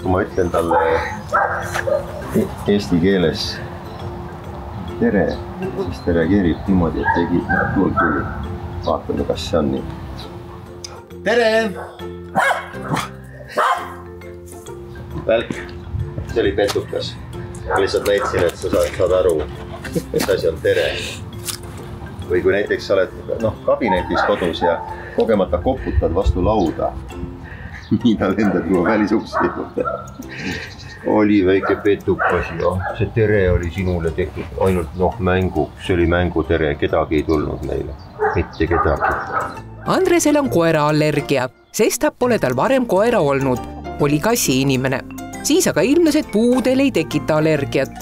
kui ma ütlen talle eesti keeles tere, siis ta reageerib niimoodi, et tegi tuli. Vaatame, kas see on nii. Tere! Välk, see oli petukas. Ma lihtsalt näitasin, et sa saad aru, et asi on tere. Või kui näiteks sa oled kabinetis kodus ja kogemata koputad vastu lauda, nii ta lendab juba välisuksi juurde. Oli väike petukas ja see tere oli sinule tehtud ainult mänguks. See oli mängutere, kedagi ei tulnud meile. Mitte kedagi. Andresel on koeraallergia, sest pole tal varem koera olnud. Oli kassi inimene. Siis aga ilmnes, et puudel ei tekita allergiat.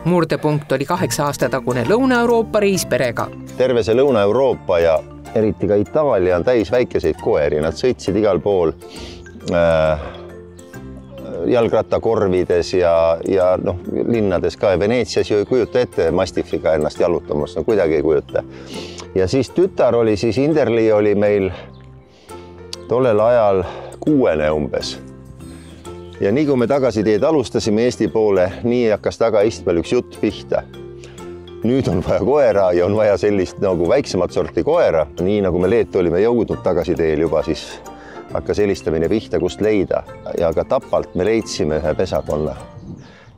Murdepunkt oli 8 aasta tagune Lõuna-Euroopa reisperega. Terve see Lõuna-Euroopa ja eriti ka Itaalia on täis väikeseid koeri. Nad sõitsid igal pool jalgrattakorvides ja linnades ka. Veneetsias ju ei kujuta ette Mastifiga ennast jalutamas, kuidagi ei kujuta. Ja siis tütar oli, siis Inderli oli meil tollel ajal 6 umbes. Ja nii kui me tagasiteed alustasime Eesti poole, nii hakkas tagaistmel üks jutt pihta. Nüüd on vaja koera ja on vaja sellist nagu väiksemat sorti koera. Nii nagu me Leetu olime jõudnud tagasiteel juba, siis hakkas helistamine pihta, kust leida. Ja ka Tapalt me leidsime ühe pesakonna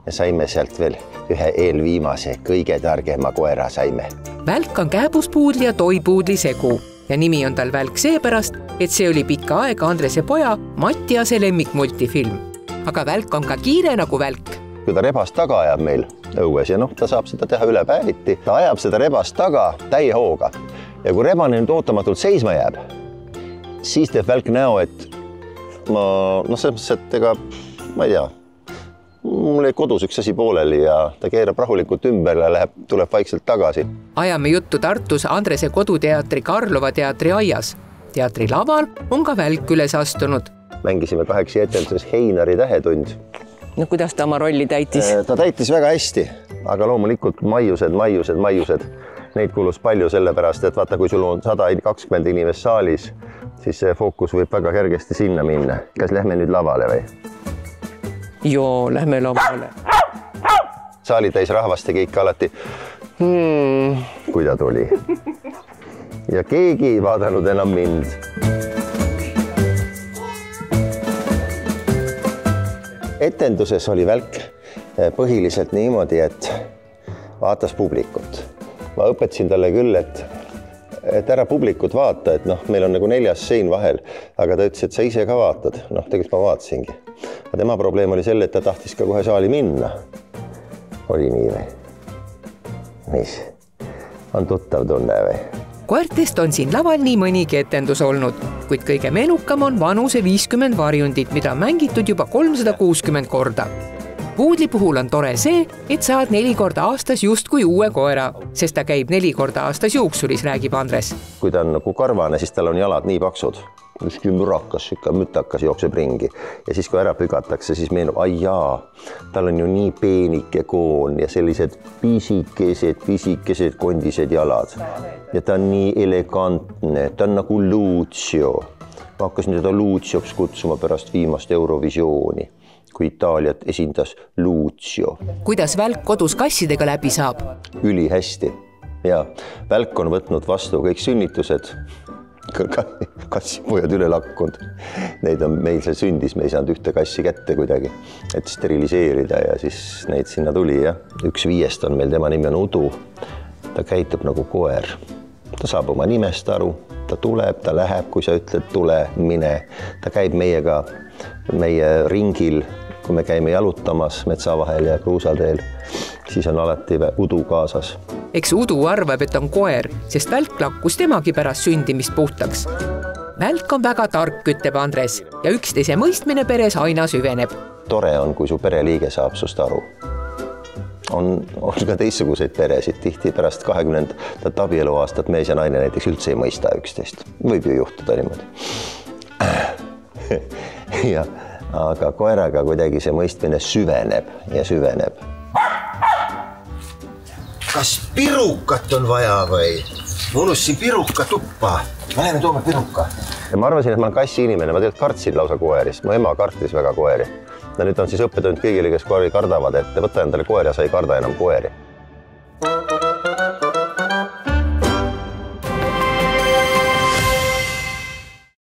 ja saime sealt veel ühe eelviimase, kõige targema koera saime. Välk on kääbuspuudli ja toipuudli segu ja nimi on tal Välk seepärast, et see oli pikka aega Andrese poja Mattiase lemmikmultifilm. Aga Välk on ka kiire nagu Välk. Kui ta rebast taga ajab meil õues ja ta saab seda teha üle päeviti, ta ajab seda rebast taga täie hooga. Ja kui rebane nüüd ootamatult seisma jääb, siis teeb Välk näo, et selles mõttes, et ega, ma ei tea, mul jäi kodus üks asi pooleli ja ta keerab rahulikult ümber ja tuleb vaikselt tagasi. Ajame juttu Tartus Andrese koduteatri Karlova teatri aias. Teatri laval on ka Välk üles astunud. Mängisime 8 etenduses Heinari tähetund. No kuidas ta oma rolli täitis? Ta täitis väga hästi, aga loomulikult maiused. Neid kulus palju sellepärast, et vaata, kui sul on 120 inimest saalis, siis see fookus võib väga kergesti sinna minna. Kas lähme nüüd lavale või? Joo, lähme lavale. Saali täis rahvast tegi ikka alati, kui ta tuli. Ja keegi ei vaadanud enam mind. Etenduses oli Välk põhiliselt niimoodi, et vaatas publikut. Ma õpetasin talle küll, et ära publikut vaata, et meil on nagu 4 sein vahel, aga ta ütles, et sa ise ka vaatad. Tegelikult ma vaatasingi. Aga tema probleem oli selle, et ta tahtis ka kohe saali minna. Oli nii või? Mis? On tuttav tunne või? Koertest on siin laval nii mõnigi etendus olnud, kuid kõige menukam on vanuse 50 varjundit, mida on mängitud juba 360 korda. Puudli puhul on tore see, et saad 4 korda aastas justkui uue koera, sest ta käib 4 korda aastas juuksuris, räägib Andres. Kui ta on nagu karvane, siis tal on jalad nii paksud. Üski mürakas, mütakas jookseb ringi. Ja siis kui ära pügatakse, siis meenub, ai jaa, tal on ju nii peenike koon ja sellised pisikesed kondised jalad. Ja ta on nii elegantne, ta on nagu Lucio. Ma hakkasin teda Lucioks kutsuma pärast viimast Eurovisiooni, kui Itaaliat esindas Lucio. Kuidas Välk kodus kassidega läbi saab? Üli hästi. Ja Välk on võtnud vastu kõik sünnitused. Kassipojad üle lakkunud. Neid on meil see sündis, me ei saanud ühte kassi kätte kuidagi, et steriliseerida ja siis neid sinna tuli. Ja 1 5 on meil, tema nimi on Udu. Ta käitub nagu koer. Ta saab oma nimest aru, ta tuleb, ta läheb, kui sa ütled tule, mine. Ta käib meiega meie ringil, kui me käime jalutamas metsa vahel ja kruusateel, siis on alati Udu kaasas. Eks Udu arvab, et on koer, sest Välk lakkus temagi pärast sündimist puhtaks. Välk on väga tark, ütleb Andres, ja üksteise mõistmine peres aina süveneb. Tore on, kui su pereliige saab sust aru. On ka teistsuguseid peresid, tihti pärast 20. abieluaastat mees ja naine näiteks üldse ei mõista üksteist. Võib ju juhtuda niimoodi. Ja, aga koeraga kuidagi see mõistmine süveneb ja süveneb. Kas pirukat on vaja või? Ma unustasin piruka tuppa. Ma lähme toome piruka. Ja ma arvasin, et ma olen kassi inimene. Ma tegelikult kartsin lausa koeris. Mu ema kartis väga koeri. nüüd on siis õppetund kõigile, kes koeri kardavad, et võta endale koer ja sa ei karda enam koeri.